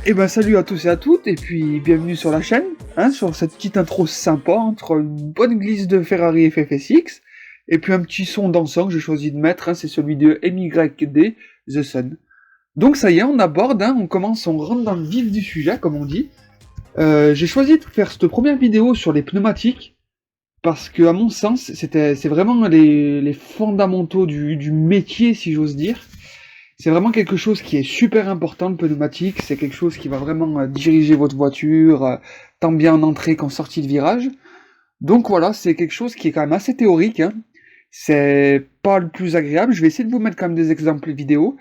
Et ben salut à tous et à toutes, et puis bienvenue sur la chaîne, sur cette petite intro sympa entre une bonne glisse de Ferrari FFSX, et puis un petit son dansant que j'ai choisi de mettre, c'est celui de MYD, The Sun. Donc ça y est, on aborde, on rentre dans le vif du sujet, comme on dit. J'ai choisi de faire cette première vidéo sur les pneumatiques, parce que à mon sens, c'est vraiment les fondamentaux du métier, si j'ose dire. C'est vraiment quelque chose qui est super important, le pneumatique. C'est quelque chose qui va vraiment diriger votre voiture, tant bien en entrée qu'en sortie de virage. Donc voilà, c'est quelque chose qui est quand même assez théorique. C'est pas le plus agréable. Je vais essayer de vous mettre quand même des exemples vidéo.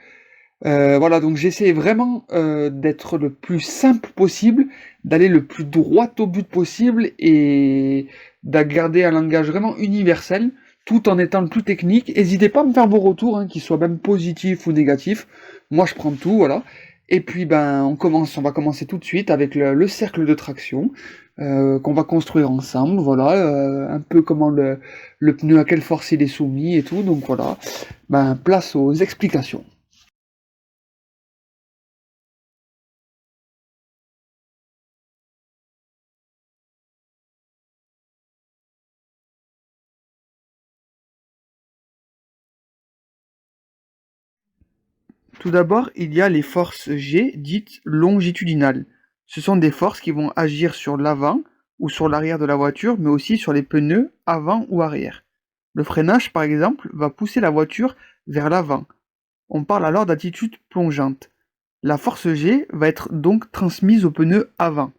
Voilà, donc j'essaie vraiment d'être le plus simple possible, d'aller le plus droit au but possible et de garder un langage vraiment universel, tout en étant le plus technique. N'hésitez pas à me faire vos retours, qu'ils soient même positifs ou négatifs. Moi, je prends tout, voilà. Et puis, on va commencer tout de suite avec le cercle de traction qu'on va construire ensemble. Voilà, un peu comment le pneu, à quelle force il est soumis et tout. Donc voilà, place aux explications. Tout d'abord, il y a les forces G dites longitudinales. Ce sont des forces qui vont agir sur l'avant ou sur l'arrière de la voiture, mais aussi sur les pneus avant ou arrière. Le freinage, par exemple, va pousser la voiture vers l'avant. On parle alors d'attitude plongeante. La force G va être donc transmise au pneu avant.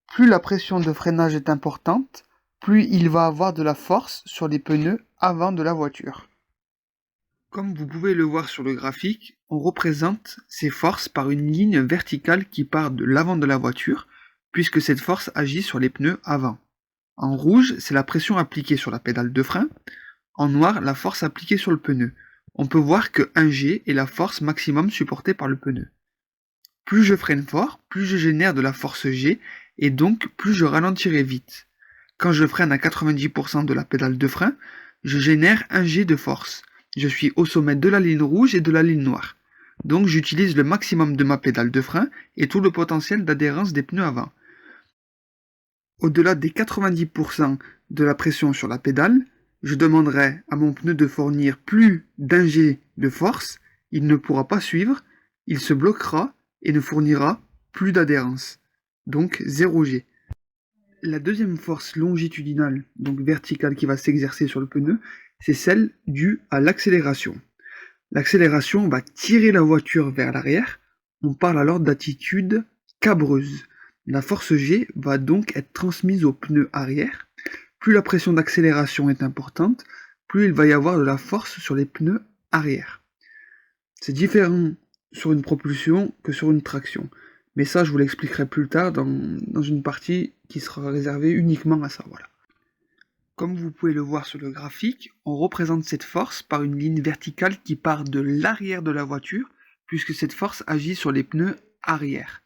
Plus la pression de freinage est importante, plus il va avoir de la force sur les pneus avant de la voiture. Comme vous pouvez le voir sur le graphique, on représente ces forces par une ligne verticale qui part de l'avant de la voiture, puisque cette force agit sur les pneus avant. En rouge, c'est la pression appliquée sur la pédale de frein. En noir, la force appliquée sur le pneu. On peut voir que 1G est la force maximum supportée par le pneu. Plus je freine fort, plus je génère de la force G, et donc plus je ralentirai vite. Quand je freine à 90% de la pédale de frein, je génère 1G de force. Je suis au sommet de la ligne rouge et de la ligne noire. Donc j'utilise le maximum de ma pédale de frein et tout le potentiel d'adhérence des pneus avant. Au-delà des 90% de la pression sur la pédale, je demanderai à mon pneu de fournir plus d'1G de force, il ne pourra pas suivre, il se bloquera et ne fournira plus d'adhérence. Donc 0G. La deuxième force longitudinale, donc verticale, qui va s'exercer sur le pneu, c'est celle due à l'accélération. L'accélération va tirer la voiture vers l'arrière, on parle alors d'attitude cabreuse. La force G va donc être transmise au pneu arrière. Plus la pression d'accélération est importante, plus il va y avoir de la force sur les pneus arrière. C'est différent sur une propulsion que sur une traction. Mais ça, je vous l'expliquerai plus tard dans une partie qui sera réservée uniquement à ça. Voilà. Comme vous pouvez le voir sur le graphique, on représente cette force par une ligne verticale qui part de l'arrière de la voiture, puisque cette force agit sur les pneus arrière.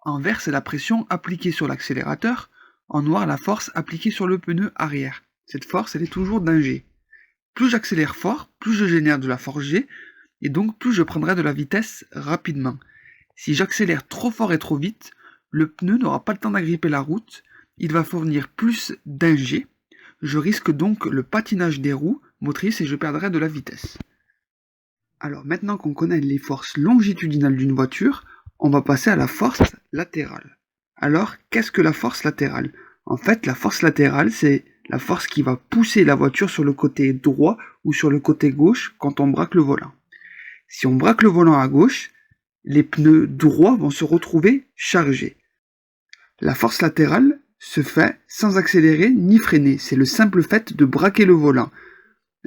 En vert, c'est la pression appliquée sur l'accélérateur, en noir, la force appliquée sur le pneu arrière. Cette force, elle est toujours d'1G. Plus j'accélère fort, plus je génère de la force G, et donc plus je prendrai de la vitesse rapidement. Si j'accélère trop fort et trop vite, le pneu n'aura pas le temps d'agripper la route, il va fournir plus d'1G, je risque donc le patinage des roues motrices et je perdrai de la vitesse. Alors maintenant qu'on connaît les forces longitudinales d'une voiture, on va passer à la force latérale. Alors, qu'est-ce que la force latérale? En fait, la force latérale, c'est la force qui va pousser la voiture sur le côté droit ou sur le côté gauche quand on braque le volant. Si on braque le volant à gauche, les pneus droits vont se retrouver chargés. La force latérale se fait sans accélérer ni freiner, c'est le simple fait de braquer le volant.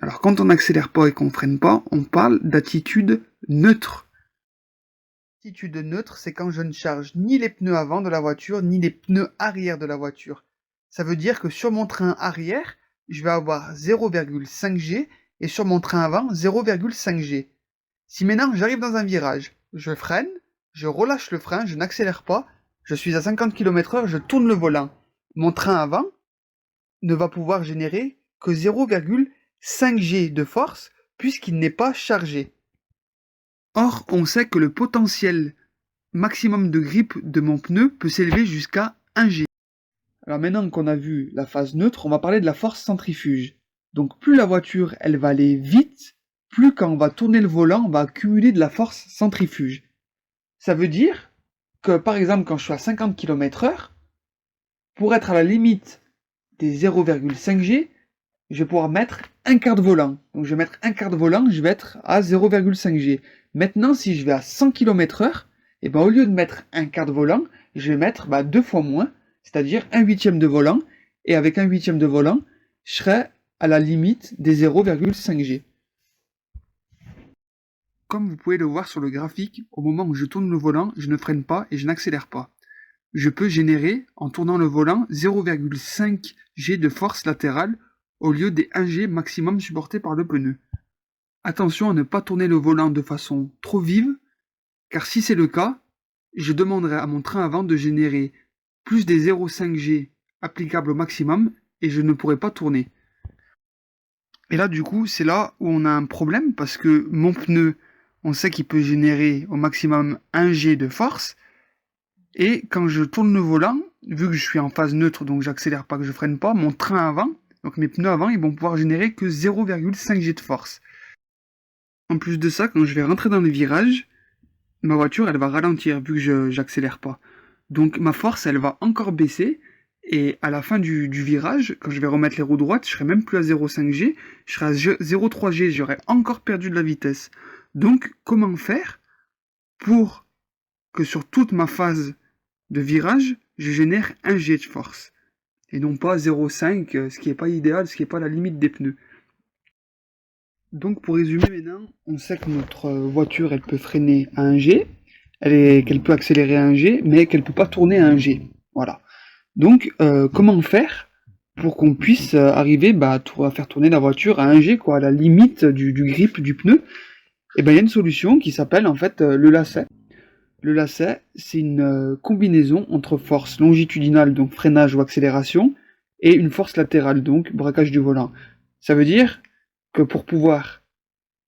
Alors quand on n'accélère pas et qu'on freine pas, on parle d'attitude neutre. L'attitude neutre, c'est quand je ne charge ni les pneus avant de la voiture, ni les pneus arrière de la voiture. Ça veut dire que sur mon train arrière, je vais avoir 0,5G et sur mon train avant, 0,5G. Si maintenant j'arrive dans un virage, je freine, je relâche le frein, je n'accélère pas, je suis à 50 km/h, je tourne le volant. Mon train avant ne va pouvoir générer que 0,5G de force puisqu'il n'est pas chargé. Or, on sait que le potentiel maximum de grippe de mon pneu peut s'élever jusqu'à 1 G. Alors maintenant qu'on a vu la phase neutre, on va parler de la force centrifuge. Donc plus la voiture elle va aller vite, plus quand on va tourner le volant, on va accumuler de la force centrifuge. Ça veut dire que par exemple quand je suis à 50 km/h, pour être à la limite des 0,5 G, je vais pouvoir mettre un quart de volant. Donc je vais mettre un quart de volant, je vais être à 0,5 G. Maintenant si je vais à 100 km/h, et ben au lieu de mettre un quart de volant, je vais mettre 2 fois moins, c'est-à-dire un huitième de volant, et avec un huitième de volant, je serai à la limite des 0,5 G. Comme vous pouvez le voir sur le graphique, au moment où je tourne le volant, je ne freine pas et je n'accélère pas. Je peux générer, en tournant le volant, 0,5 G de force latérale au lieu des 1 G maximum supportés par le pneu. Attention à ne pas tourner le volant de façon trop vive, car si c'est le cas, je demanderai à mon train avant de générer plus des 0,5 G applicables au maximum et je ne pourrai pas tourner. Et là du coup c'est là où on a un problème parce que mon pneu, on sait qu'il peut générer au maximum 1 G de force, et quand je tourne le volant, vu que je suis en phase neutre, donc j'accélère pas, que je freine pas, mon train avant, donc mes pneus avant, ils vont pouvoir générer que 0,5 G de force. En plus de ça, quand je vais rentrer dans le virage, ma voiture elle va ralentir vu que j'accélère pas. Donc ma force elle va encore baisser, et à la fin du virage, quand je vais remettre les roues droites, je serai même plus à 0,5 G, je serai à 0,3 G, j'aurai encore perdu de la vitesse. Donc comment faire pour que sur toute ma phase de virage, je génère 1 G de force, et non pas 0,5, ce qui n'est pas idéal, ce qui n'est pas la limite des pneus. Donc pour résumer maintenant, on sait que notre voiture elle peut freiner à 1 G, qu'elle peut accélérer à 1 G, mais qu'elle ne peut pas tourner à 1 G. Voilà. Donc comment faire pour qu'on puisse arriver à faire tourner la voiture à 1 G, à la limite du grip du pneu? Et bien il y a une solution qui s'appelle en fait le lacet. Le lacet, c'est une combinaison entre force longitudinale, donc freinage ou accélération, et une force latérale, donc braquage du volant. Ça veut dire que pour pouvoir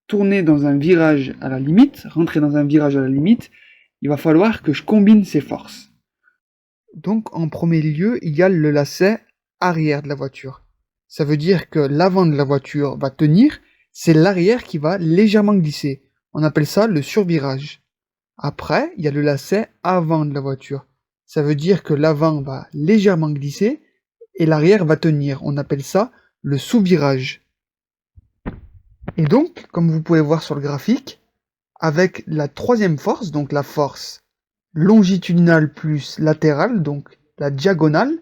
tourner dans un virage à la limite, rentrer dans un virage à la limite, il va falloir que je combine ces forces. Donc en premier lieu, il y a le lacet arrière de la voiture. Ça veut dire que l'avant de la voiture va tenir, c'est l'arrière qui va légèrement glisser. On appelle ça le survirage. Après, il y a le lacet avant de la voiture. Ça veut dire que l'avant va légèrement glisser et l'arrière va tenir. On appelle ça le sous-virage. Et donc, comme vous pouvez voir sur le graphique, avec la troisième force, donc la force longitudinale plus latérale, donc la diagonale,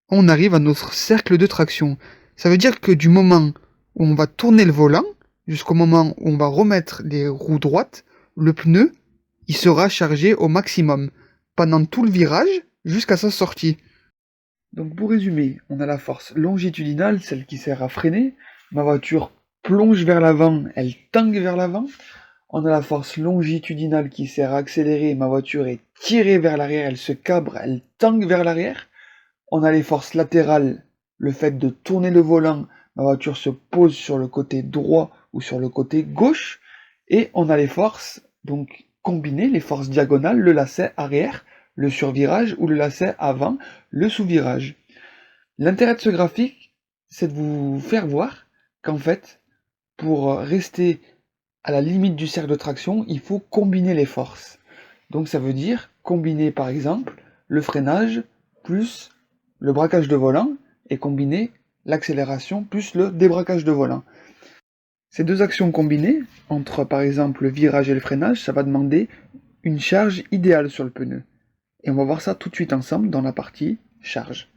on arrive à notre cercle de traction. Ça veut dire que du moment où on va tourner le volant, jusqu'au moment où on va remettre les roues droites, le pneu il sera chargé au maximum, pendant tout le virage, jusqu'à sa sortie. Donc pour résumer, on a la force longitudinale, celle qui sert à freiner. Ma voiture plonge vers l'avant, elle tangue vers l'avant. On a la force longitudinale qui sert à accélérer, ma voiture est tirée vers l'arrière, elle se cabre, elle tangue vers l'arrière. On a les forces latérales, le fait de tourner le volant, ma voiture se pose sur le côté droit ou sur le côté gauche. Et on a les forces, donc combiner les forces diagonales, le lacet arrière, le survirage ou le lacet avant, le sous-virage. L'intérêt de ce graphique, c'est de vous faire voir qu'en fait, pour rester à la limite du cercle de traction, il faut combiner les forces. Donc ça veut dire combiner par exemple le freinage plus le braquage de volant et combiner l'accélération plus le débraquage de volant. Ces deux actions combinées, entre par exemple le virage et le freinage, ça va demander une charge idéale sur le pneu. Et on va voir ça tout de suite ensemble dans la partie charge.